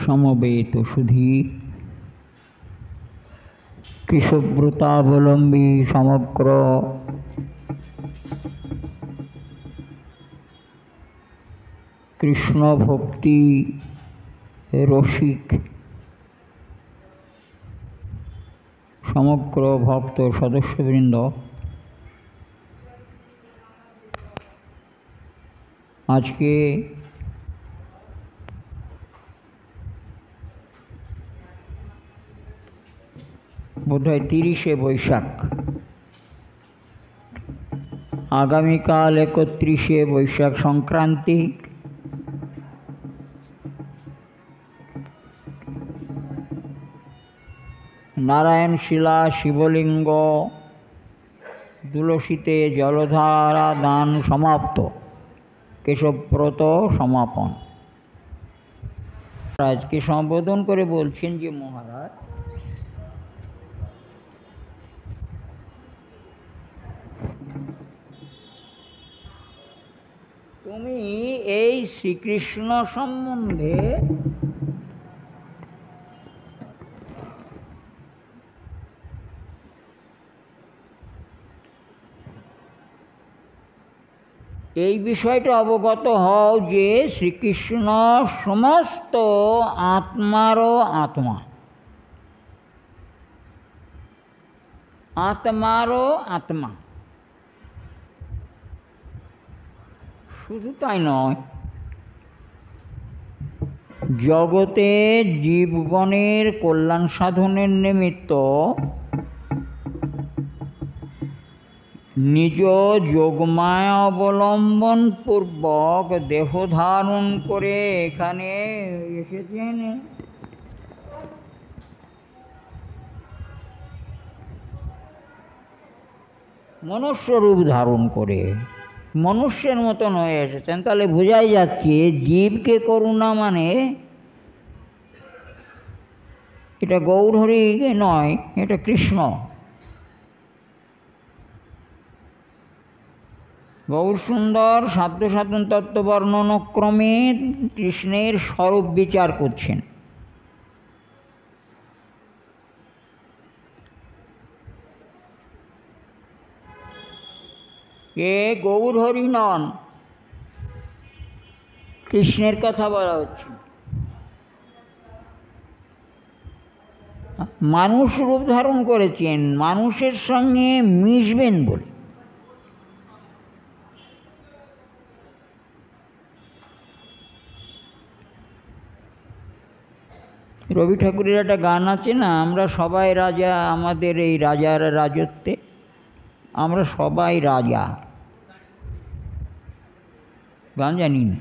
সমবেত সুধী কৃশব্রতাবলম্বী সমগ্র কৃষ্ণ ভক্তি রসিক সমগ্র ভক্ত সদস্যবৃন্দ, আজকে বোধহয় 30শে বৈশাখ, আগামীকাল 31শে বৈশাখ সংক্রান্তি। নারায়ণশিলা শিবলিঙ্গ তুলসীতে জলধারা দান সমাপ্ত, কেশবব্রত সমাপন। আজকে সম্বোধন করে বলছেন যে মহারাজ, তুমি এই শ্রীকৃষ্ণ সম্বন্ধে এই বিষয়টা অবগত হও যে শ্রীকৃষ্ণ সমস্ত আত্মারও আত্মা, আত্মারও আত্মা। শুধু তাই নয়, জগতে জীবগণের কল্যাণ সাধনের নিমিত্ত নিজ যোগমায়া অবলম্বন পূর্বক দেহ ধারণ করে এখানে এসেছেন। মনুষ্য রূপ ধারণ করে মনুষ্যের মতন হয়ে এসেছেন। তাহলে বোঝাই যাচ্ছে জীবকে করুণা মানে এটা গৌরহরি নয়, এটা কৃষ্ণ। গৌর সুন্দর সাধ্য সাধন তত্ত্ব বর্ণনক্রমে কৃষ্ণের স্বরূপ বিচার করছেন। এ গৌরহরি নন, কৃষ্ণের কথা বলা হচ্ছে। মানুষ রূপ ধারণ করেছেন মানুষের সঙ্গে মিশবেন বলে। রবি ঠাকুরের একটা গান আছে না, আমরা সবাই রাজা আমাদের এই রাজার রাজত্বে, আমরা সবাই রাজা। গান জানি না।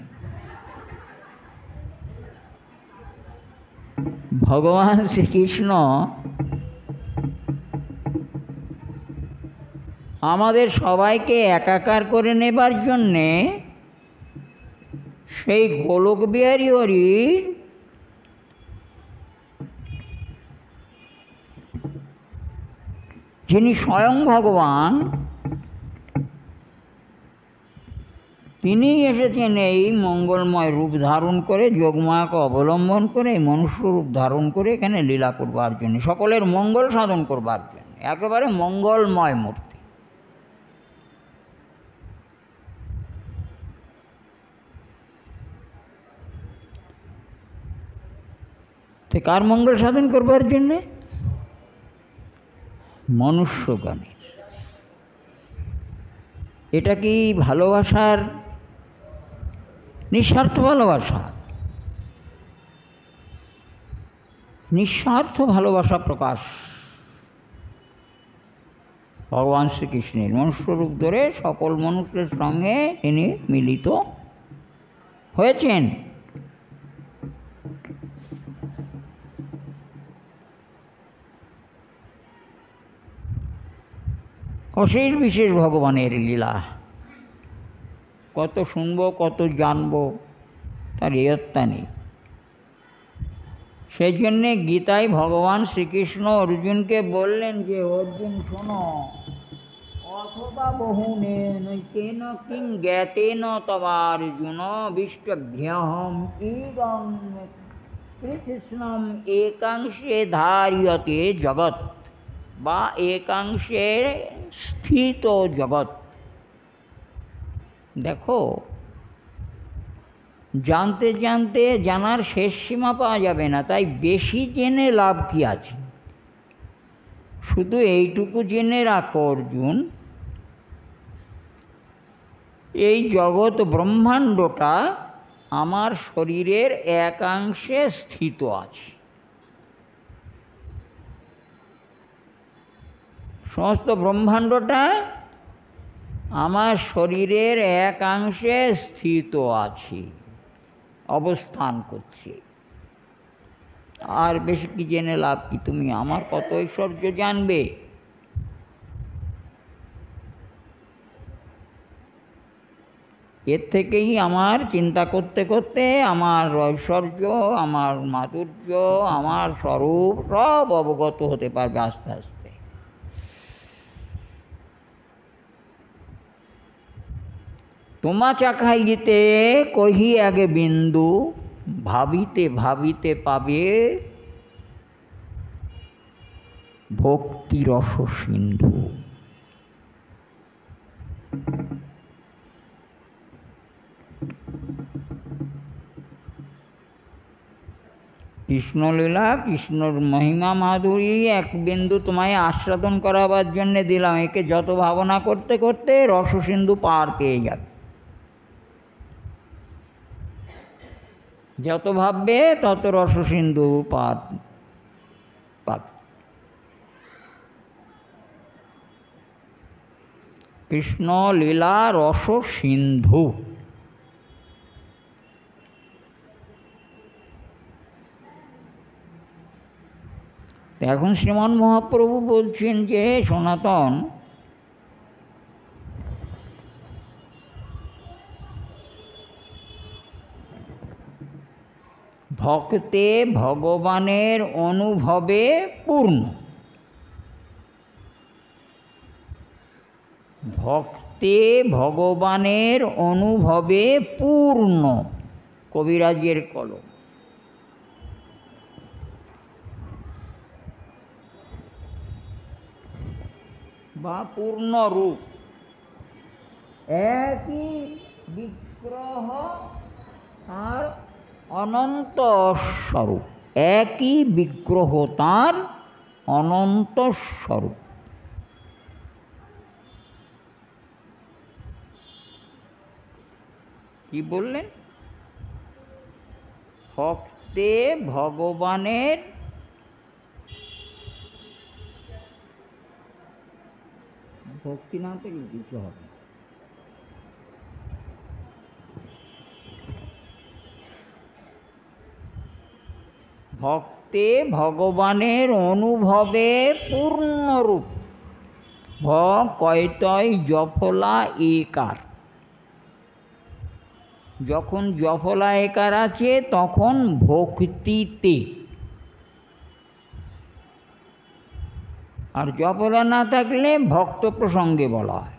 ভগবান শ্রীকৃষ্ণ আমাদের সবাইকে একাকার করে নেবার জন্যে সেই গোলক বিহারী হরির যিনি স্বয়ং ভগবান, তিনি এসেছেন এই মঙ্গলময় রূপ ধারণ করে, যোগমায়াকে অবলম্বন করে, মনুষ্য রূপ ধারণ করে এখানে লীলা করবার জন্য, সকলের মঙ্গল সাধন করবার জন্য। একেবারে মঙ্গলময় মূর্তি। তো কার মঙ্গল সাধন করবার জন্যে? মনুষ্যগণের। এটা কি ভালোবাসার নিঃস্বার্থ ভালোবাসা? নিঃস্বার্থ ভালোবাসা প্রকাশ ভগবান শ্রীকৃষ্ণের। মনুষ্যরূপ ধরে সকল মানুষের সঙ্গে তিনি মিলিত হয়েছেন। অশেষ বিশেষ ভগবানের লীলা, কত শুনব কত জানব তার এয়ত্তা নেই। সেই জন্যে গীতায় ভগবান শ্রীকৃষ্ণ অর্জুনকে বললেন যে অর্জুন শোনো, অথবা বহুনে নৈতেন কিং জ্ঞাতেন তবার্জুন বিষ্টভ্যহম ইদং কৃষ্ণম একাংশে ধার্যতে জগৎ বা একাংশে স্থিত জগৎ। দেখো, জানতে জানতে জানার শেষ সীমা পাওয়া যাবে না, তাই বেশি জেনে লাভ কি আছে? শুধু এইটুকু জেনে রাখো অর্জুন, এই জগৎ ব্রহ্মাণ্ডটা আমার শরীরের একাংশে স্থিত আছে। সমস্ত ব্রহ্মাণ্ডটা আমার শরীরের একাংশে স্থিত আছে, অবস্থান করছে। আর বেশি কি জেনে লাভ কি? তুমি আমার কত ঐশ্বর্য জানবে? এর থেকেই আমার চিন্তা করতে করতে আমার ঐশ্বর্য, আমার মাধুর্য, আমার স্বরূপ সব অবগত হতে পারবে আস্তে আস্তে। তোমা চাখাইতে কহি আগে বিন্দু, ভাবিতে ভাবিতে পাবে ভক্তি রস সিন্ধু। কৃষ্ণলীলা, কৃষ্ণর মহিমা মাধুরী এক বিন্দু তোমায় আস্বাদন করাবার জন্য দিলাম। একে যত ভাবনা করতে করতে রসসিন্ধু পার পেয়ে যাবে। যত ভাববে তত রসসিন্ধু পার পাবে। কৃষ্ণ লীলা রস সিন্ধু। এখন শ্রীমান মহাপ্রভু বলছেন যে সনাতন, ভক্তে ভগবানের অনুভবে পূর্ণ। ভক্তে ভগবানের অনুভবে পূর্ণ, কবিরাজের কলম। বা পূর্ণ রূপ, একই বিগ্রহ আর অনন্ত স্বরূপ। একই বিগ্রহ তার অনন্ত স্বরূপ। কি বললেন? ভক্তে ভগবানের ভক্তি না থেকে কিছু হবে। ভক্তে ভগবানের অনুভবে পূর্ণরূপ। ভ কয়তয় জফলা একার। যখন জফলা একার আছে তখন ভক্তিতে, আর জফলা না থাকলে ভক্ত প্রসঙ্গে বলা হয়।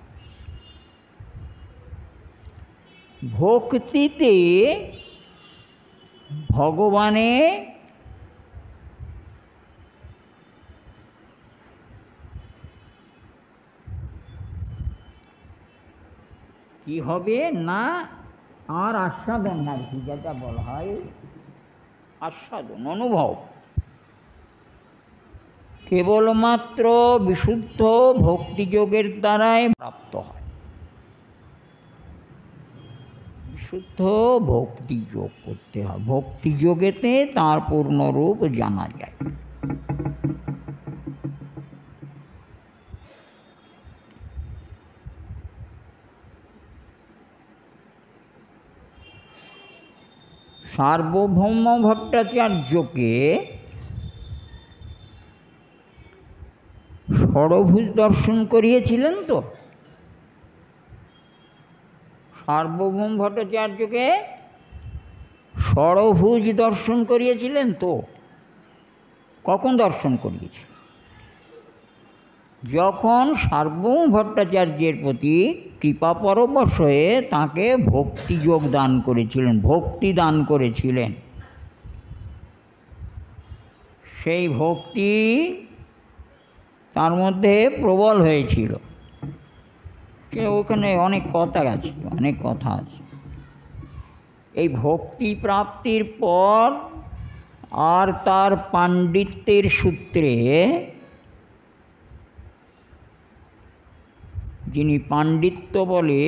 ভক্তিতে ভগবানে কি হবে না, আর আস্বাদন আর কি, যেটা বলা হয় আস্বাদন, অনুভব। কেবলমাত্র বিশুদ্ধ ভক্তিযোগের দ্বারাই প্রাপ্ত হয়। বিশুদ্ধ ভক্তিযোগ করতে হয়, ভক্তিযোগেতে তার পূর্ণরূপ জানা যায়। সার্বভৌম ভট্টাচার্যকে ষড়ভুজ দর্শন করিয়েছিলেন তো। সার্বভৌম ভট্টাচার্যকে ষড়ভুজ দর্শন করিয়েছিলেন তো। কখন দর্শন করিয়েছে? যখন সার্বভৌম ভট্টাচার্যের প্রতি কৃপা পরবশ হয়ে তাঁকে ভক্তিযোগ দান করেছিলেন, ভক্তি দান করেছিলেন। সেই ভক্তি তার মধ্যে প্রবল হয়েছিল। ওখানে অনেক কথা আছে। এই ভক্তি প্রাপ্তির পর আর তার পাণ্ডিত্যের সূত্রে যিনি পাণ্ডিত্য বলে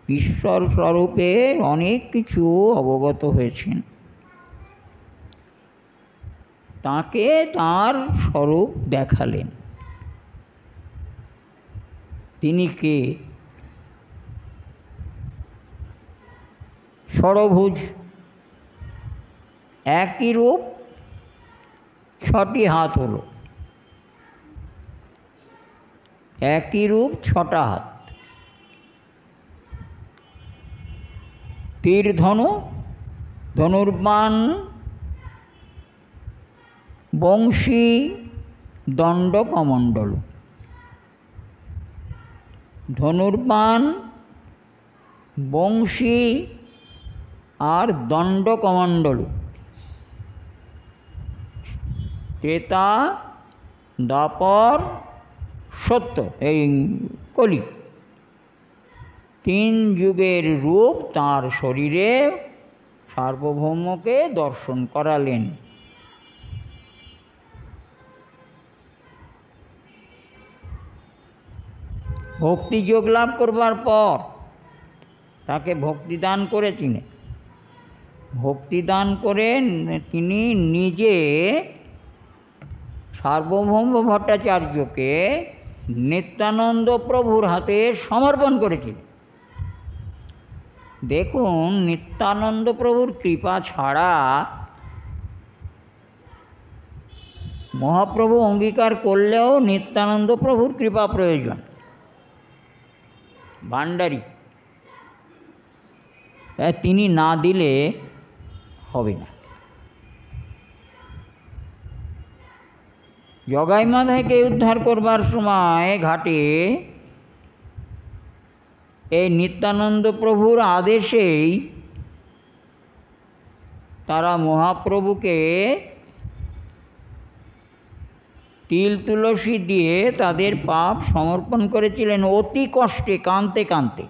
ঈশ্বর স্বরূপে অনেক কিছু অবগত হয়েছেন, তাকে তার স্বরূপ দেখালেন। তিনি কে? ষড়ভুজ, একই রূপ, ছটি হাত হলো, একই রূপ, ছটা হাত। তীর ধনু, ধনুর্বাণ, বংশী, দণ্ড, কমণ্ডল। ধনুর্বাণ, বংশী আর দণ্ড কমণ্ডল ত্রেতা, দ্বাপর, সত্য, এই কলি, তিন যুগের রূপ তাঁর শরীরে সার্বভৌমকে দর্শন করালেন। ভক্তিযোগ লাভ করবার পর তাকে ভক্তিদান করেছিলেন। ভক্তিদান করে তিনি নিজে সার্বভৌম ভট্টাচার্যকে নিত্যানন্দ প্রভুর হাতে সমর্পণ করেছিলেন। দেখুন, নিত্যানন্দ প্রভুর কৃপা ছাড়া মহাপ্রভু অঙ্গীকার করলেও নিত্যানন্দ প্রভুর কৃপা প্রয়োজন। ভাণ্ডারী, তিনি না দিলে হবে না। জগাই মাধাইকে উদ্ধার করবার সময় ঘাটে এই নিত্যানন্দ প্রভুর আদেশেই তারা মহাপ্রভুকে তিল তুলসী দিয়ে তাদের পাপ সমর্পণ করেছিলেন, অতি কষ্টে, কাঁদতে কাঁদতে।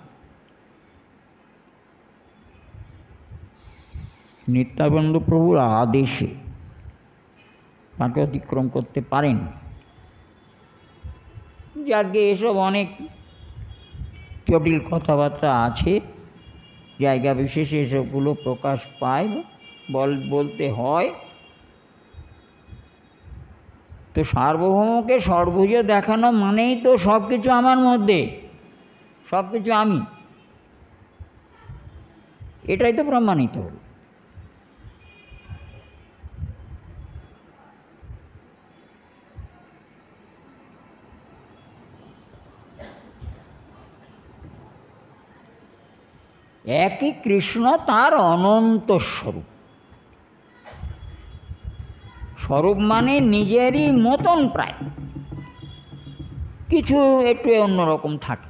নিত্যানন্দ প্রভুর আদেশে, তাকে অতিক্রম করতে পারেন। যাকে এসব অনেক জটিল কথাবার্তা আছে, জায়গা বিশেষে এসবগুলো প্রকাশ পায়, বলতে হয়। তো সার্বভৌমকে সর্বভুজ দেখানো মানেই তো সব কিছু আমার মধ্যে, সব কিছু আমি, এটাই তো প্রমাণিত হল। একই কৃষ্ণ তার অনন্ত স্বরূপ। স্বরূপ মানে নিজেরই মতন, প্রায় কিছু একটু অন্যরকম থাকে,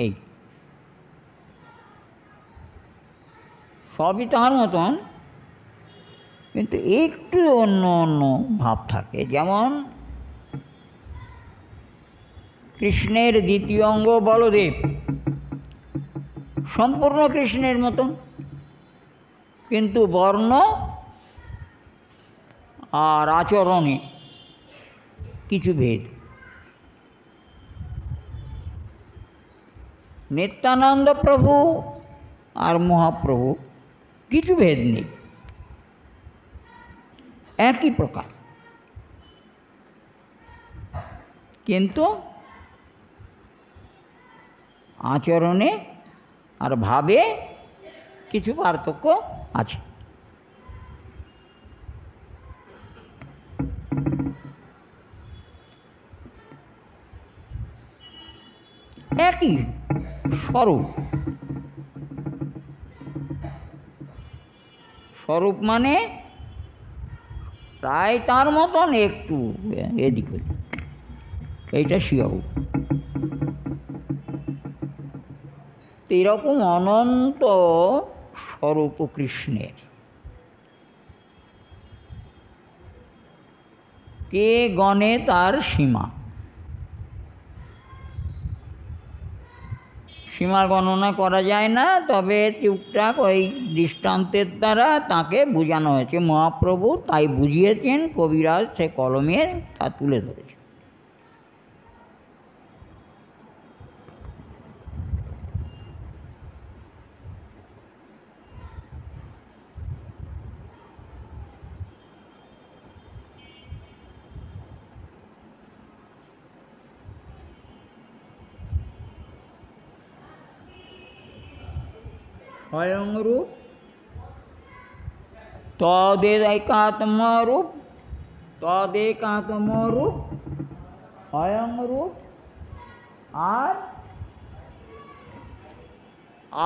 এই সবই তার মতন, কিন্তু একটু অন্য অন্য ভাব থাকে। যেমন কৃষ্ণের দ্বিতীয় অঙ্গ বলদেব সম্পূর্ণ কৃষ্ণের মতন, কিন্তু বর্ণ আর আচরণে কিছু ভেদ। নিত্যানন্দ প্রভু আর মহাপ্রভু কিছু ভেদ নেই, একই প্রকার, কিন্তু আচরণে আর ভাবে কিছু পার্থক্য আছে। একই স্বরূপ। স্বরূপ মানে প্রায় তার মতন, একটু এদিক ওদিক, এইটা স্বরূপ। এরকম অনন্ত স্বরূপ কৃষ্ণের। কে গণে তার সীমা? সীমা গণনা করা যায় না, তবে টুকটাক ওই দৃষ্টান্তের দ্বারা তাকে বোঝানো হয়েছে। মহাপ্রভু তাই বুঝিয়েছেন, কবিরাজ সে কলমে তা তুলে ধরেছে। স্বয়ংরূপ, তদেকাত্মরূপ, তদেকাত্মরূপ, স্বয়ংরূপ আর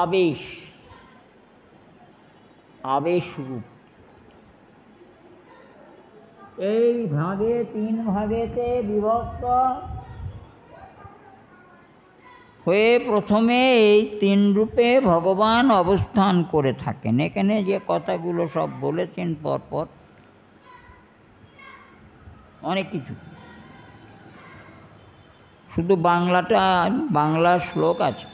আবেশ, আবেশরূপ। এই ভাগে, তিন ভাগেতে বিভক্ত হয়ে প্রথমে এই তিন রূপে ভগবান অবস্থান করে থাকেন। এখানে যে কথাগুলো সব বলেছেন পরপর অনেক কিছু, শুধু বাংলাটা, বাংলা শ্লোক আছে,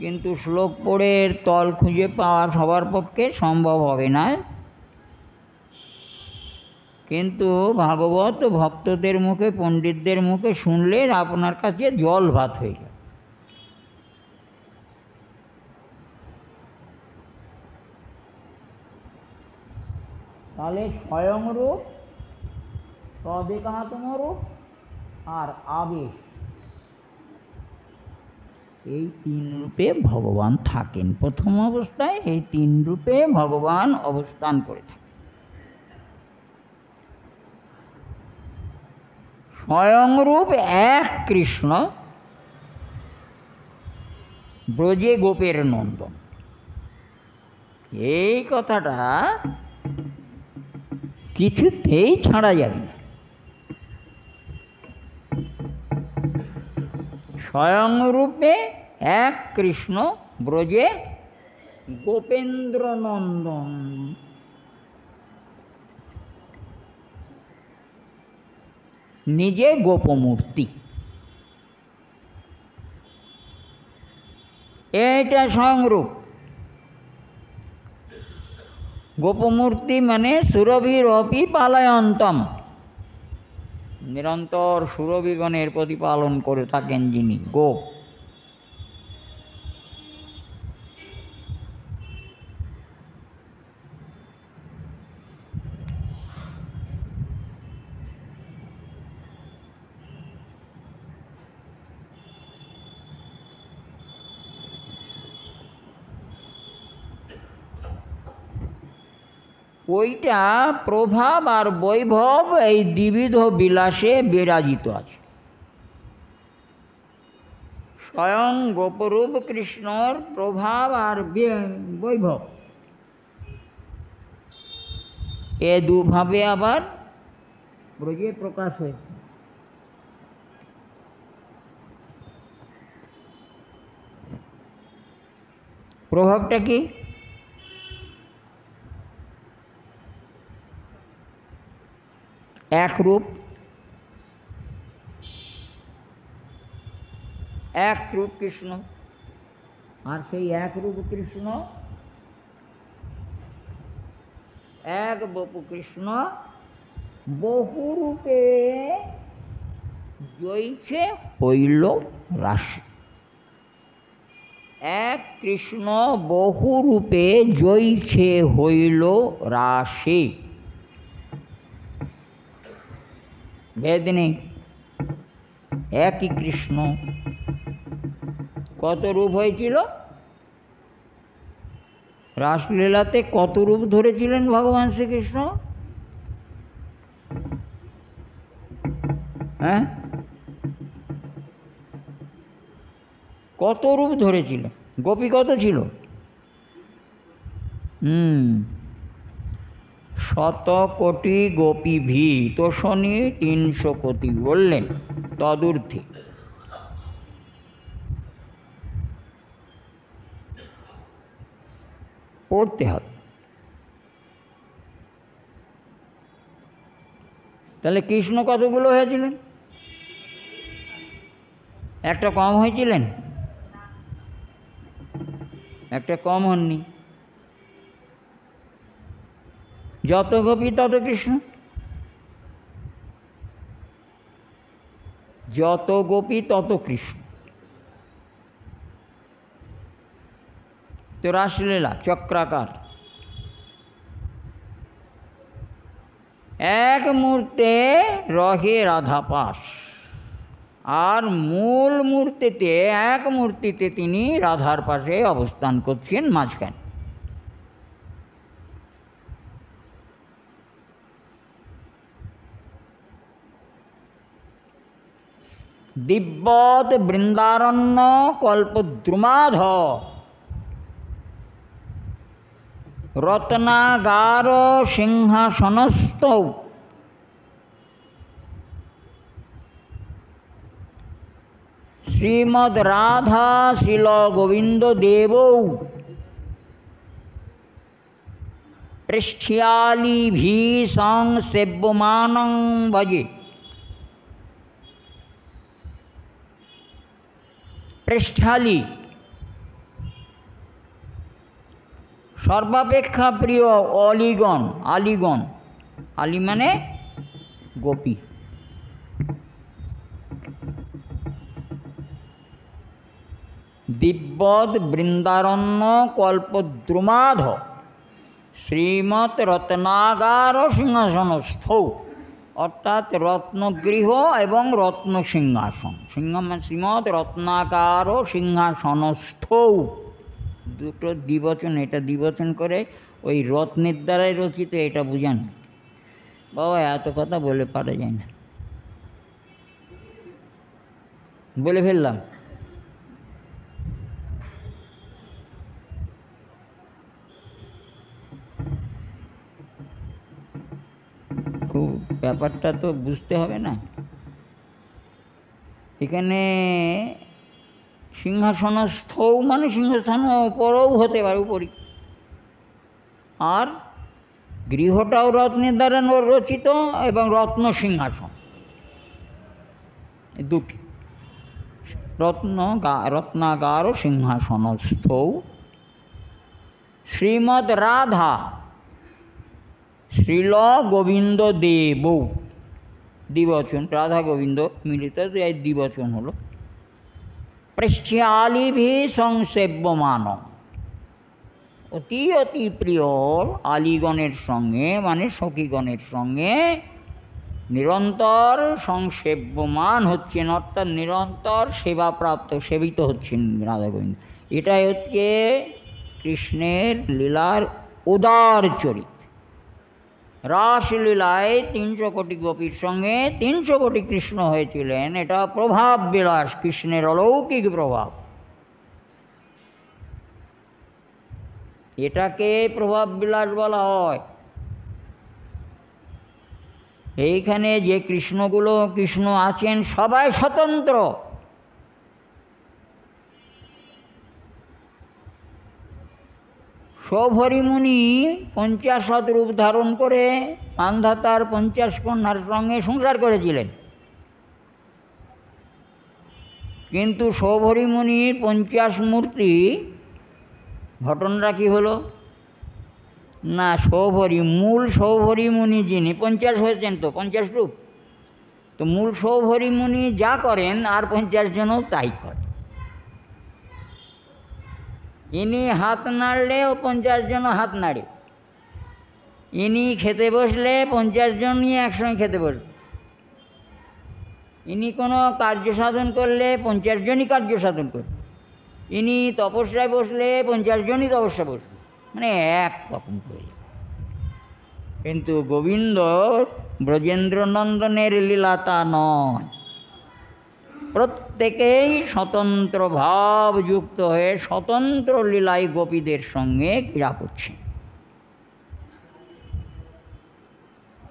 কিন্তু শ্লোক পড়ে এর তল খুঁজে পাওয়া সবার পক্ষে সম্ভব হবে না। কিন্তু ভাগবত ভক্তদের মুখে, পণ্ডিতদের মুখে শুনলে আপনার কাছে জল ভাত হয়ে যায়। তাহলে স্বয়ংরূপ, তদেকাত্মরূপ আর আবেশ, এই তিন রূপে ভগবান থাকেন। প্রথম অবস্থায় এই তিন রূপে ভগবান অবস্থান করে থাকেন। স্বয়ংরূপ এক কৃষ্ণ, ব্রজে গোপের নন্দন। এই কথাটা কিছুতেই ছাড়া যাবে না। স্বয়ংরূপে এক কৃষ্ণ, ব্রজে গোপেন্দ্র নন্দন। নিজে গোপমূর্তি, এইটা স্বয়ংরূপ। গোপমূর্তি মানে সুরভিরপি পালয়ন্তম, নিরন্তর সুরভিগণের প্রতিপালন করে থাকেন যিনি, গোপ। ওইটা প্রভাব আর বৈভব, এই দ্বিবিধ বিলাসে বিরাজিত আছে। স্বয়ং গোপরূপ কৃষ্ণর প্রভাব আর বৈভব, এ দুভাবে আবার ব্রজে প্রকাশ হয়েছে। প্রভাবটা কি? এক রূপ, এক রূপ কৃষ্ণ, আর সেই এক রূপ কৃষ্ণ, এক বপু কৃষ্ণ বহুরূপে জৈছে হইল রাশি। এক কৃষ্ণ বহুরূপে জৈছে হইল রাশি। ভেদ নেই, একই কৃষ্ণ। কত রূপ হয়েছিল রাসলীলাতে? কত রূপ ধরেছিলেন ভগবান শ্রীকৃষ্ণ? হ্যাঁ, কত রূপ ধরেছিলেন? গোপী কত ছিল? শত কোটি গোপী ভি তো শনি 300 কোটি বললেন, তদূর্ধ্বে। পড়তে হবে। তাহলে কৃষ্ণ কতগুলো হয়েছিলেন? একটা কম হয়েছিলেন? একটা কম হননি। যত গোপী তত কৃষ্ণ, যত গোপী তত কৃষ্ণ। তো রাসলীলা চক্রাকার, এক মুহূর্তে রহে রাধা পাশ, আর মূল মূর্তিতে এক মূর্তিতে তিনি রাধার পাশে অবস্থান করছেন মাঝখানে। দিব্যৎ বৃন্দারণ্য কল্পদ্রুমাধ রত্নাগার সিংহাসনস্থৌ শ্রীমদ রাধা শ্রীল গোবিন্দ দেবৌ পৃষ্ঠ্যালীভি সংসেব্যমানং ভজে। পৃষ্ঠালী সর্বাপেক্ষা প্রিয় অলিগণ, আলিগণ, আলি মানে গোপী। দিব্যৎ বৃন্দারণ্য কল্পদ্রুমাধ শ্রীমৎ রত্নাগার সিংহাসনস্থ, অর্থাৎ রত্নগৃহ এবং রত্ন সিংহাসন। শ্রীমৎ রত্নাগার সিংহাসনস্থ, দুটো দ্বিবচন, এটা দ্বিবচন করে ওই রত্নের দ্বারাই রচিত, এটা বুঝান। বাবা এত কথা বলে পারা যায় না, বলে ফেললাম। খুব ব্যাপারটা তো বুঝতে হবে না। এখানে সিংহাসনস্থও মানে সিংহাসন উপরও হতে পারে, উপরই, আর গৃহটাও রত্নের দ্বারা রচিত এবং রত্ন সিংহাসন, দুটি। রত্নাগার সিংহাসনস্থৌ শ্রীমদ রাধা শ্রীল গোবিন্দ দেবৌ, দ্বিবচন, রাধা গোবিন্দ মিলিত এই দ্বিবচন হলো। পৃষ্ঠ্যালীভি সংসেব্যমান, অতি অতি প্রিয় আলিগণের সঙ্গে মানে সখীগণের সঙ্গে নিরন্তর সংসেব্যমান হচ্ছেন, অর্থাৎ নিরন্তর সেবাপ্রাপ্ত, সেবিত হচ্ছেন রাধা গোবিন্দ। এটাই হচ্ছে কৃষ্ণের লীলার উদার চরিত্র। রাসলীলায় 300 কোটি গোপীর সঙ্গে 300 কোটি কৃষ্ণ হয়েছিলেন, এটা প্রভাব বিলাস, কৃষ্ণের অলৌকিক প্রভাব। এটাকে প্রভাব বিলাস বলা হয়। এইখানে যে কৃষ্ণ আছেন সবাই স্বতন্ত্র। সৌভরিমুনি 50 রূপ ধারণ করে মান্ধাতার 50 কন্যার সঙ্গে সংসার করেছিলেন, কিন্তু সৌভরিমুনির 50 মূর্তি ঘটনাটা কী হলো না, মূল সৌভরিমুনি যিনি 50 হয়েছেন, তো 50 রূপ, তো মূল সৌভরিমুনি যা করেন আর 50 জনও তাই করে। ইনি হাত নাড়লেও 50 জন হাত নাড়ে, ইনি খেতে বসলে 50 জনই একসঙ্গে খেতে বসবে, ইনি কোনো কার্য সাধন করলে 50 জনই কার্য সাধন করবে, ইনি তপস্যায় বসলে 50 জনই তপস্যা বসবে, মানে এক রকম করে। কিন্তু গোবিন্দ ব্রজেন্দ্রনন্দনের লীলা তা নয়, প্রত্যেকেই স্বতন্ত্র ভাবযুক্ত হয়ে স্বতন্ত্র লীলায় গোপীদের সঙ্গে ক্রীড়া করছে।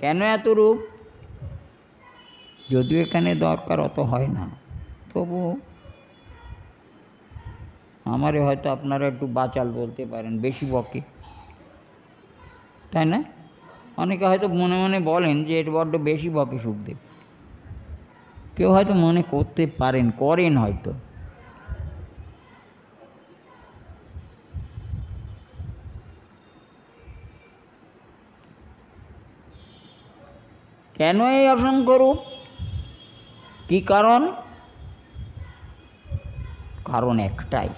কেন এত রূপ? যদিও এখানে দরকার অত হয় না, তবু আমারে হয়তো আপনারা একটু বাচাল বলতে পারেন, বেশি বকে, তাই না? অনেকে হয়তো মনে মনে বলেন যে এটা বড্ড বেশি বকে সুখদেব, কেউ হয়তো মনে করতে পারেন, করেন হয়তো। কেন এই অসংখ্য রূপ? কি কারণ? কারণ একটাই,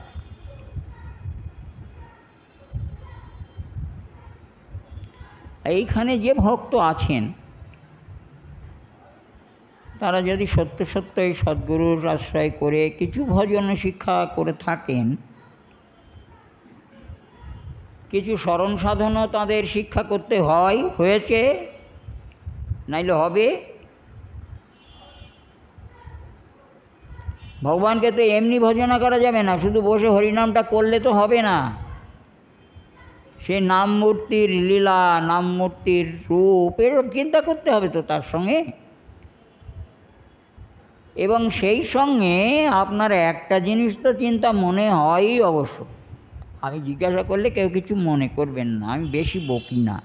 এইখানে যে ভক্ত আছেন তারা যদি সত্য সত্য এই সদ্গুরুর আশ্রয় করে কিছু ভজন শিক্ষা করে থাকেন, কিছু স্মরণ সাধনও তাদের শিক্ষা করতে হয়েছে, নাইলে হবে। ভগবানকে তো এমনি ভজনা করা যাবে না, শুধু বসে হরিনামটা করলে তো হবে না। সে নাম মূর্তির লীলা, নাম মূর্তির রূপ এরকম চিন্তা করতে হবে তো তার সঙ্গে। এবং সেই সঙ্গে আপনার একটা জিনিস তো চিন্তা মনে হয়ই অবশ্য। আমি জিজ্ঞাসা করলে কেউ কিছু মনে করবেন না, আমি বেশি বকি না,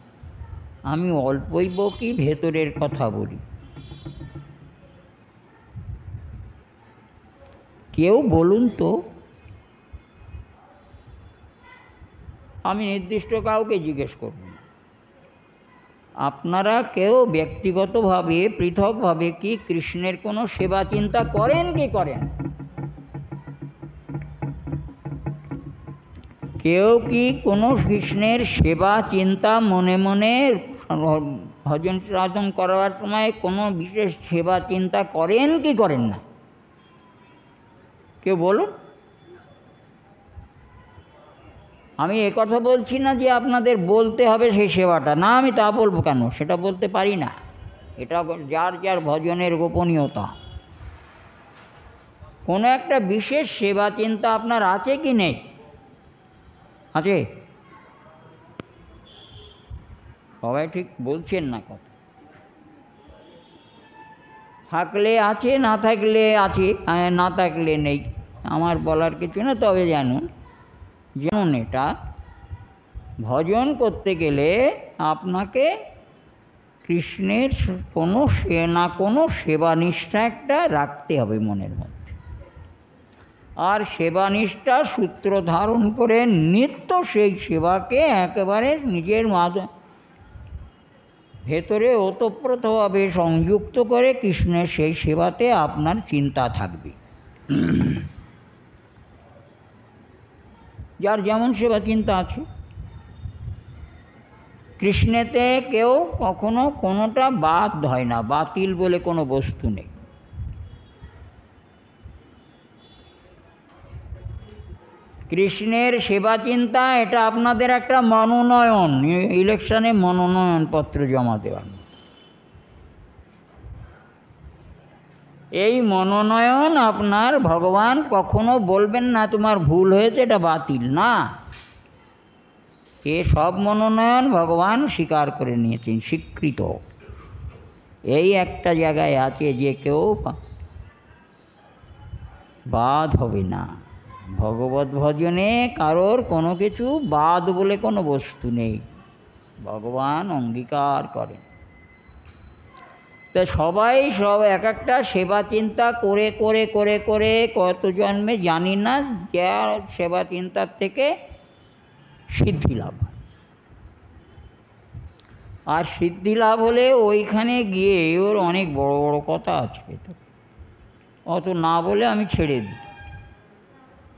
আমি অল্পই বকি, ভেতরের কথা বলি। কেউ বলুন তো, আমি নির্দিষ্ট কাউকে জিজ্ঞেস করব না, আপনারা কেউ ব্যক্তিগতভাবে পৃথকভাবে কি কৃষ্ণের কোনো সেবা চিন্তা করেন কি করেন? কেউ কি কোনো কৃষ্ণের সেবা চিন্তা মনে মনে ভজন সাধন করার সময় কোনো বিশেষ সেবা চিন্তা করেন কি করেন না? কেউ বলুন। আমি একথা বলছি না যে আপনাদের বলতে হবে সেই সেবাটা, না, আমি তা বলবো কেন, সেটা বলতে পারি না, এটা যার যার ভজনের গোপনীয়তা। কোনো একটা বিশেষ সেবা চিন্তা আপনার আছে কি নেই? আছে? সবাই ঠিক বলছেন না কথা। থাকলে আছে, না থাকলে আছে, না থাকলে নেই, আমার বলার কিছু না। তবে জানুন এটা ভজন করতে গেলে আপনাকে কৃষ্ণের কোনো কোনো সেবানিষ্ঠা একটা রাখতে হবে মনের মধ্যে। আর সেবানিষ্ঠা সূত্র ধারণ করে নিত্য সেই সেবাকে একেবারে নিজের ভেতরে ওতপ্রোতভাবে সংযুক্ত করে কৃষ্ণের সেই সেবাতে আপনার চিন্তা থাকবে। যার যেমন সেবা চিন্তা আছে, কৃষ্ণেতে কেউ কখনো কোনোটা বাদ হয় না, বাতিল বলে কোনো বস্তু নেই। কৃষ্ণের সেবা চিন্তা এটা আপনাদের একটা মনোনয়ন, ইলেকশনে মনোনয়নপত্র জমা দেওয়ার। এই মনোনয়ন আপনার ভগবান কখনো বলবেন না তোমার ভুল হয়েছে, এটা বাতিল না। এ সব মনোনয়ন ভগবান স্বীকার করে নিয়েছেন, স্বীকৃত। এই একটা জায়গায় আছে যে কেউ বাদ হবে না। ভগবত ভজনে কারোর কোনো কিছু বাদ বলে কোনো বস্তু নেই, ভগবান অঙ্গীকার করেন। তো সবাই এক একটা সেবা চিন্তা করে করে করে করে কত জন্মে জানি না, যার সেবা চিন্তার থেকে সিদ্ধি লাভ। আর সিদ্ধি লাভ হলে ওইখানে গিয়ে ওর অনেক বড় বড় কথা আছে, অত না বলে আমি ছেড়ে দিই।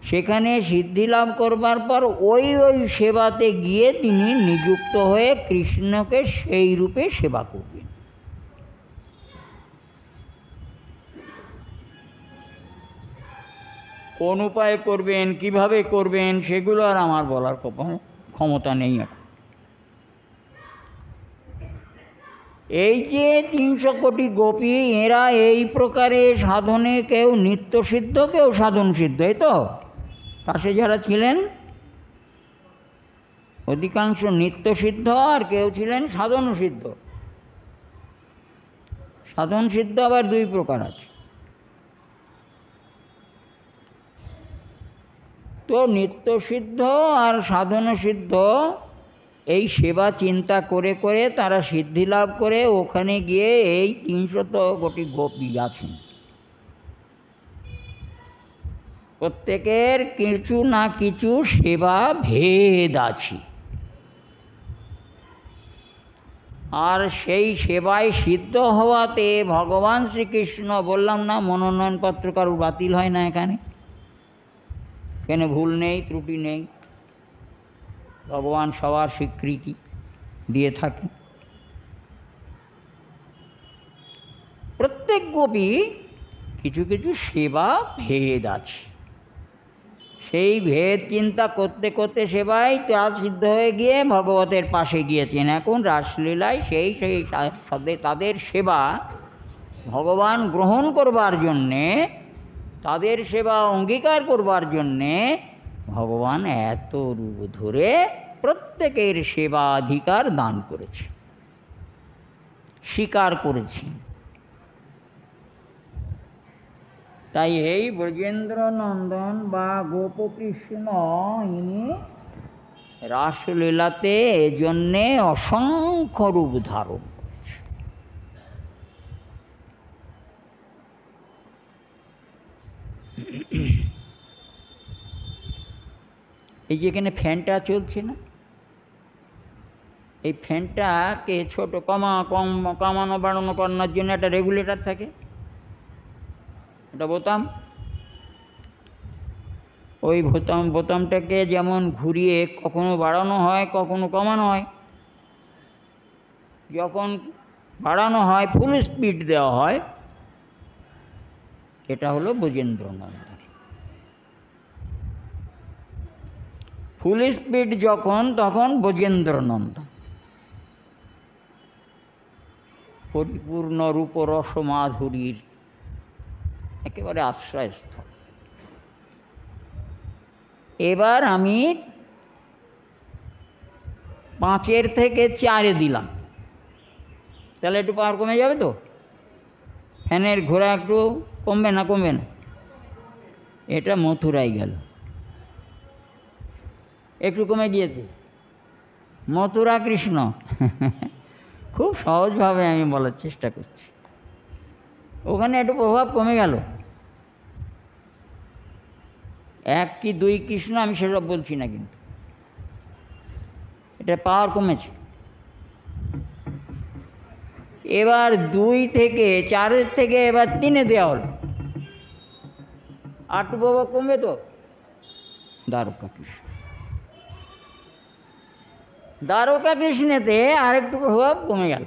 সেখানে সিদ্ধি লাভ করবার পর ওই সেবাতে গিয়ে তিনি নিযুক্ত হয়ে কৃষ্ণকে সেই রূপে সেবা করবেন। কোন উপায়ে করবেন, কিভাবে করবেন, সেগুলো আর আমার বলার ক্ষমতা নেই এখন। এই যে 300 কোটি গোপী, এরা এই প্রকারে সাধনে কেউ নিত্যসিদ্ধ, কেউ সাধন সিদ্ধ, এই তো পাশে যারা ছিলেন অধিকাংশ নিত্যসিদ্ধ, আর কেউ ছিলেন সাধন সিদ্ধ। সাধন সিদ্ধ আবার দুই প্রকার আছে। তো নিত্যসিদ্ধ আর সাধন সিদ্ধ এই সেবা চিন্তা করে করে তারা সিদ্ধি লাভ করে ওখানে গিয়ে এই 300 কোটি গোপী আছেন। প্রত্যেকের কিছু না কিছু সেবা ভেদ আছে, আর সেই সেবায় সিদ্ধ হওয়াতে ভগবান শ্রীকৃষ্ণ, বললাম না মনোনয়নপত্র কারোর বাতিল হয় না, এখানে ভুল নেই, ত্রুটি নেই, ভগবান সবার স্বীকৃতি দিয়ে থাকেন। প্রত্যেক গোপী কিছু কিছু সেবা ভেদ আছে, সেই ভেদ চিন্তা করতে করতে সেবায় তা সিদ্ধ হয়ে গিয়ে ভগবতের পাশে গিয়েছেন। এখন রাসলীলায় সেই সাথে তাদের সেবা ভগবান গ্রহণ করবার জন্যে, তাদের সেবা অঙ্গীকার করবার জন্যে ভগবান এত রূপ ধরে প্রত্যেকের সেবাধিকার দান করেছে, স্বীকার করেছেন। তাই এই ব্রজেন্দ্র নন্দন বা গোপকৃষ্ণ ইনি রাসলীলাতে এজন্যে অসংখ্য রূপ ধারণ করেছে। এই যে এখানে ফ্যানটা চলছে না, এই ফ্যানটাকে ছোট কমানো বাড়ানো করানোর জন্য একটা রেগুলেটর থাকে, একটা বোতাম। ওই বোতামটাকে যেমন ঘুরিয়ে কখনো বাড়ানো হয় কখনো কমানো হয়। যখন বাড়ানো হয় ফুল স্পিড দেওয়া হয়, এটা হলো ব্রজেন্দ্রনন্দন। ফুল স্পিড যখন, তখন ব্রজেন্দ্রনন্দন পরিপূর্ণ রূপরস মাধুরীর একেবারে আশ্রয়স্থল। এবার আমি 5 থেকে 4 দিলাম, তাহলে একটু পাওয়ার কমে যাবে তো, ফ্যানের ঘোরা একটু কমবে না? কমবে না। এটা মথুরায় গেল, একটু কমে গিয়েছে। মথুরা কৃষ্ণ খুব সহজভাবে আমি বলার চেষ্টা করছি, ওখানে একটু প্রভাব কমে গেল। 1 কি 2 কৃষ্ণ আমি সেসব বলছি না, কিন্তু এটা পাওয়ার কমেছে। এবার 2 থেকে 4 থেকে এবার 3 দেওয়া হলো, আটটু প্রভাব কমবে তো। দ্বারকা কৃষ্ণ, দ্বারকা কৃষ্ণেতে আরেকটু প্রভাব কমে গেল।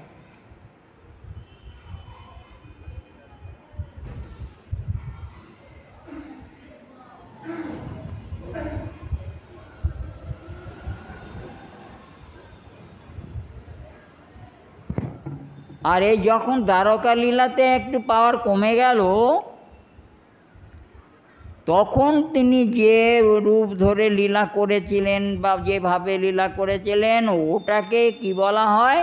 আর এই যখন দ্বারকা লীলাতে একটু পাওয়ার কমে গেল, তখন তিনি যে রূপ ধরে লীলা করেছিলেন বা যেভাবে লীলা করেছিলেন, ওটাকে কি বলা হয়?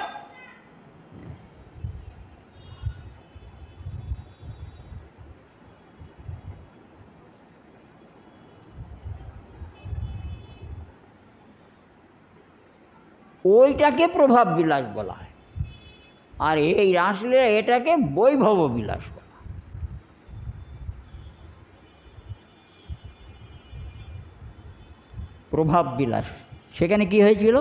ওইটাকে প্রভাব বিলাস বলা হয়, আর এই রাসলীলা এটাকে বৈভব বিলাস বলা। প্রভাব বিলাস, সেখানে কি হয়েছিল?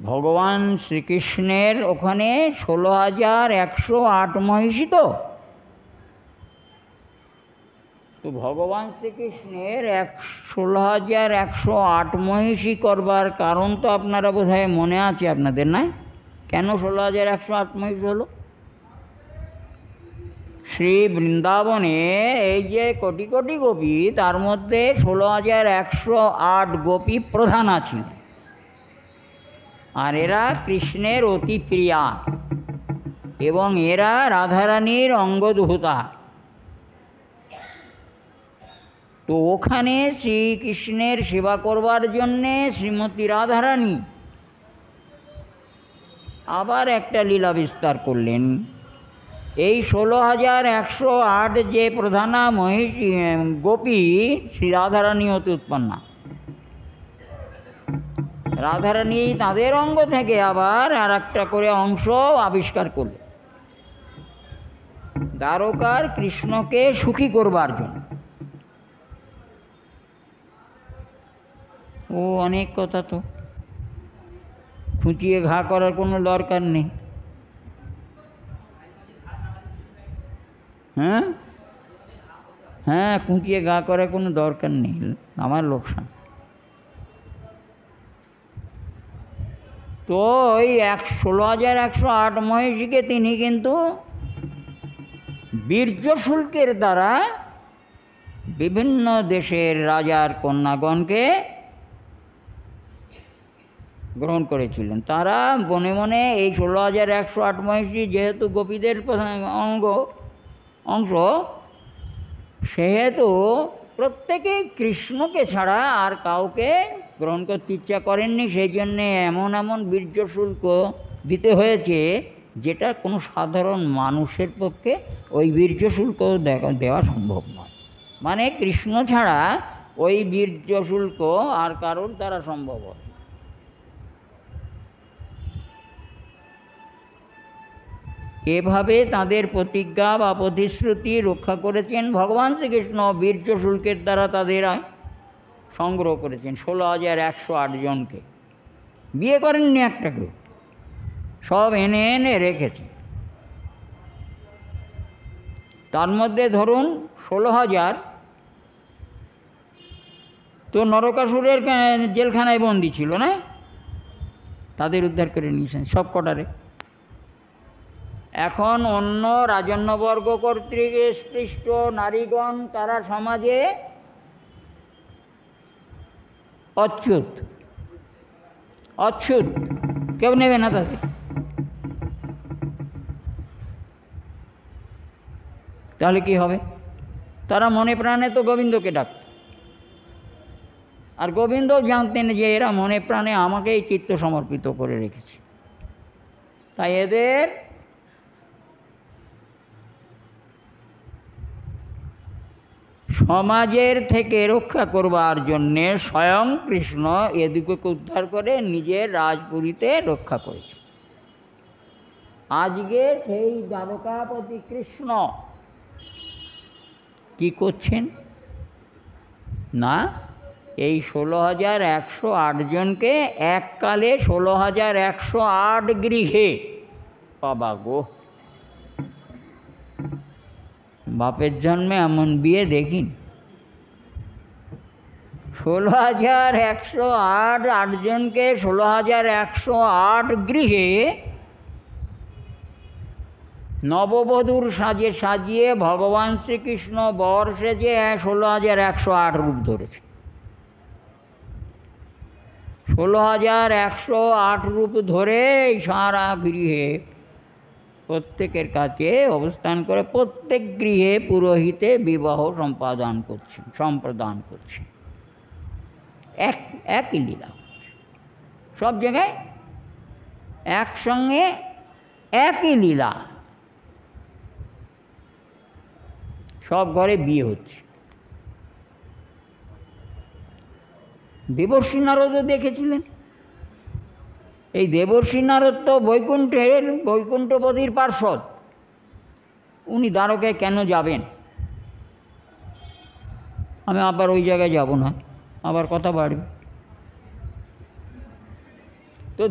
ভগবান শ্রীকৃষ্ণের ওখানে 16,108 মহিষী, তো ভগবান শ্রীকৃষ্ণের 16,108 মহিষী করবার কারণ তো আপনারা বোধহয় মনে আছে আপনাদের, না? কেন 16,108 মহিষী হলো? শ্রী বৃন্দাবনে এই যে কোটি কোটি গোপী, তার মধ্যে 16,108 গোপী প্রধান আছেন, আর এরা কৃষ্ণের অতি প্রিয়া এবং এরা রাধারানীর অঙ্গদূতা। তো ওখানে শ্রীকৃষ্ণের সেবা করবার জন্যে শ্রীমতী রাধারানী আবার একটা লীলা বিস্তার করলেন। এই 16,108 যে প্রধানা মহিষী গোপী শ্রী রাধারানী হতে উৎপন্না। রাধারানী তাদের অঙ্গ থেকে আবার আর একটা করে অংশ আবিষ্কার করল দ্বারকার কৃষ্ণকে সুখী করবার জন্য। ও অনেক কথা, তো খুঁচিয়ে ঘা করার কোনো দরকার নেই। হ্যাঁ হ্যাঁ, খুঁচিয়ে ঘা করার কোনো দরকার নেই, আমার লোকসান। তো ওই 16,108 মহিষীকে তিনি কিন্তু বীর্য শুল্কের দ্বারা বিভিন্ন দেশের রাজার কন্যাগণকে গ্রহণ করেছিলেন। তারা মনে মনে এই 16,108 মহিষী যেহেতু গোপীদের অংশ, সেহেতু প্রত্যেকেই কৃষ্ণকে ছাড়া আর কাউকে গ্রহণ করতে ইচ্ছা করেননি। সেই জন্যে এমন এমন বীর্য শুল্ক দিতে হয়েছে যেটা কোনো সাধারণ মানুষের পক্ষে ওই বীর্য শুল্ক দেওয়া সম্ভব নয়। মানে কৃষ্ণ ছাড়া ওই বীর্য শুল্ক আর কারোর দ্বারা সম্ভব হয়। এভাবে তাদের প্রতিজ্ঞা বা প্রতিশ্রুতি রক্ষা করেছেন ভগবান শ্রীকৃষ্ণ। বীর্য শুল্কের দ্বারা তাদের সংগ্রহ করেছেন 16,108 জনকে। বিয়ে করেননি একটাকেও, সব এনে এনে রেখেছে। তার মধ্যে ধরুন 16,000 তো নরকাসুরের জেলখানায় বন্দি ছিল না, তাদের উদ্ধার করে নিয়েছেন সব কটারে। এখন অন্য রাজন্যবর্গ কর্তৃক স্পৃষ্ট নারীগণ তারা সমাজে অচ্যুত, কেউ নেবে না তাদের। তাহলে কি হবে? তারা মনে প্রাণে তো গোবিন্দকে ডাকত, আর গোবিন্দও জানতেন যে এরা মনে প্রাণে আমাকেই চিত্ত সমর্পিত করে রেখেছে। তাই এদের সমাজের থেকে রক্ষা করবার জন্যে স্বয়ং কৃষ্ণ এদিকে উদ্ধার করে নিজের রাজপুরীতে রক্ষা করেছে। আজকে সেই দ্বারকাপতি কৃষ্ণ কি করছেন না, এই 16,108 জনকে এককালে 16,108 গৃহে, বাবা গো, বাপের জন্মে এমন বিয়ে দেখিন। 16,108 জনকে 16,108 গৃহে নববধূর সাজিয়ে ভগবান শ্রীকৃষ্ণ বর সেজে 16,108 রূপ ধরেছে। 16,108 রূপ ধরে এই সারা গৃহে প্রত্যেকের কাছে অবস্থান করে প্রত্যেক গৃহে পুরোহিতে বিবাহ সম্প্রদান করছে। একই লীলা সব জায়গায়, একসঙ্গে একই লীলা, সব ঘরে বিয়ে হচ্ছে। দেবর্ষি নারদও দেখেছিলেন। এই দেবর্ষি নারদ তো বৈকুণ্ঠপতির পার্ষদ, উনি দ্বারকায় কেন যাবেন? আমি আবার ওই জায়গায় যাব না, আবার কথা বাড়বে। তো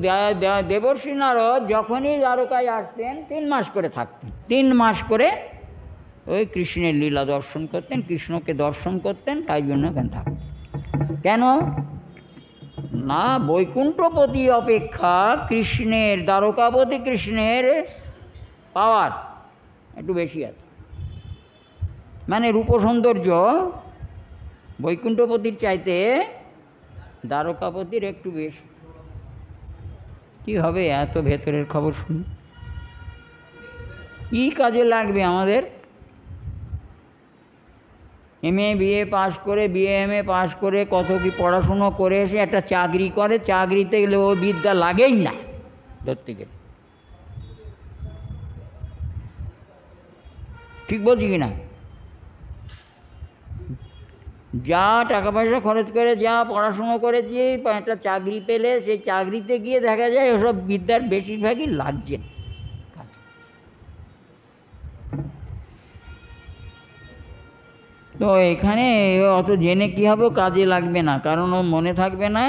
দেবর্ষি নারদ যখনই দ্বারকায় আসতেন 3 মাস করে থাকতেন, 3 মাস করে ওই কৃষ্ণের লীলা দর্শন করতেন, কৃষ্ণকে দর্শন করতেন। তাই জন্য এখানে থাকতেন। কেন না, বৈকুণ্ঠপতি অপেক্ষা কৃষ্ণের, দ্বারকাপতি কৃষ্ণের পাওয়ার একটু বেশি আছে। মানে রূপ সৌন্দর্য বৈকুণ্ঠপতির চাইতে দ্বারকাপতির একটু বেশি। কি হবে এত ভেতরের খবর শুনি? কী কাজে লাগবে আমাদের? MA BA পাস করে, BA MA পাস করে, কত কি পড়াশুনো করে এসে একটা চাকরি করে, চাকরিতে গেলে ও বিদ্যা লাগেই না ধরতে গেলে। ঠিক বলছি কি না? যা টাকা পয়সা খরচ করে যা পড়াশুনো করেছি, একটা চাকরি পেলে সেই চাকরিতে গিয়ে দেখা যায় ওসব বিদ্যার বেশিরভাগই লাগছে না। তো এখানে অত জেনে কী হবে, কাজে লাগবে না, কারণ ও মনে থাকবে না।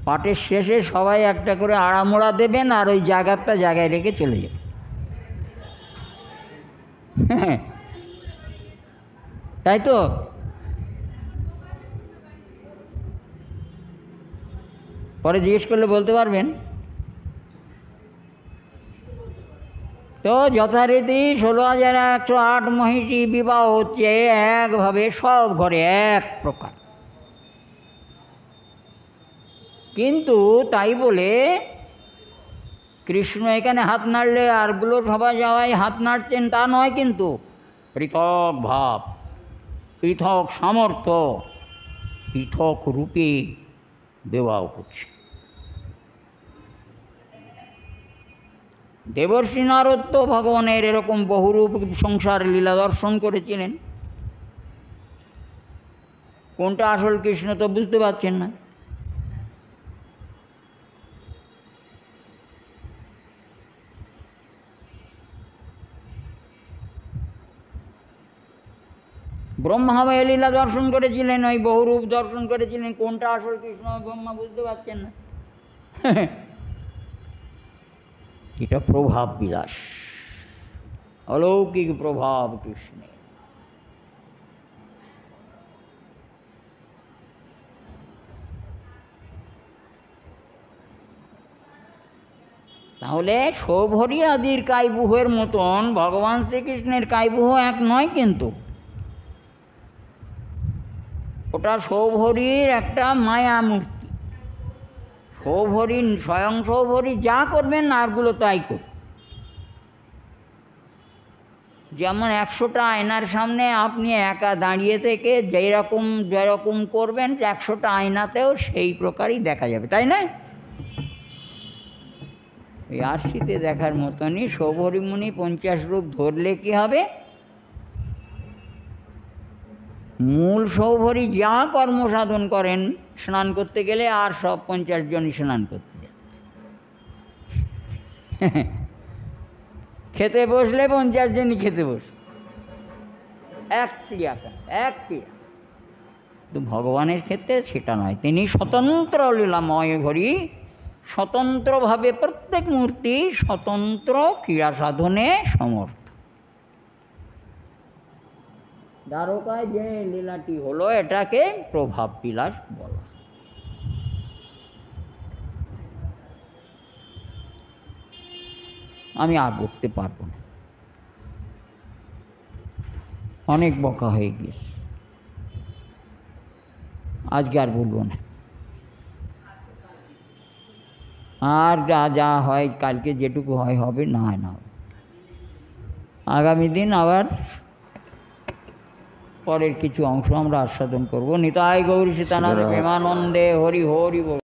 পাঠের শেষে সবাই একটা করে আড়ামোড়া দেবেন আর ওই জায়গাটা জায়গায় রেখে চলে যাবে। তাই তো? পরে জিজ্ঞেস করলে বলতে পারবেন। তো যথারীতি 16,108 মহিষী বিবাহ হচ্ছে একভাবে, সব ঘরে এক প্রকার। কিন্তু তাই বলে কৃষ্ণ এখানে হাত নাড়লে আরগুলো সবাই যাওয়াই হাত নাড়ছেন তা নয়, কিন্তু পৃথক ভাব, পৃথক সামর্থ্য, পৃথক রূপে বিবাহ করছে। দেবর্ষি নারদ তো ভগবানের এরকম বহুরূপ সংসার লীলা দর্শন করেছিলেন। কোনটা আসল কৃষ্ণ তো বুঝতে পারছেন না। ব্রহ্মাময় লীলা দর্শন করেছিলেন, ওই বহুরূপ দর্শন করেছিলেন, কোনটা আসল কৃষ্ণ ব্রহ্মা বুঝতে পারছেন না। এটা প্রভাব বিলাস, অলৌকিক প্রভাব কৃষ্ণের। তাহলে সৌভরী আদির কায়বুহের মতন ভগবান শ্রীকৃষ্ণের কায়বুহ এক নয়, কিন্তু ওটা সৌভরীর একটা মায়া মূর্তি। সৌভরী স্বয়ং সৌভরী যা করবেন আরগুলো তাই করবে। যেমন 100টা আয়নার সামনে আপনি একা দাঁড়িয়ে থেকে যেরকম করবেন 100টা আয়নাতেও সেই প্রকারই দেখা যাবে, তাই না? এই আরশিতে দেখার মতনই সৌভরী মুনি 50 রূপ ধরলে কি হবে, মূল সৌভরী যা কর্ম সাধন করেন, স্নান করতে গেলে আর সব 50 জনই স্নান করতে যায়, খেতে বসলে 50 জনই খেতে বসে, এক ক্রিয়া। তো ভগবানের ক্ষেত্রে সেটা নয়, তিনি স্বতন্ত্র লীলাময় হরি, স্বতন্ত্রভাবে প্রত্যেক মূর্তি স্বতন্ত্র ক্রিয়া সাধনে সমর্থ। দ্বারকায় যে লীলাটি হলো এটাকে প্রভাব বিলাস বলা। আমি আর বলতে পারবো না, অনেক বকা হয়ে গেছে, আজকে আর বলবো না। আর যা যা হয় কালকে যেটুকু হয় হবে, না হয় না হবে। আগামী দিন আবার পরের কিছু অংশ আমরা আস্বাদন করব। নিতাই গৌরী সীতানাথ প্রেমানন্দে হরি হরি বল।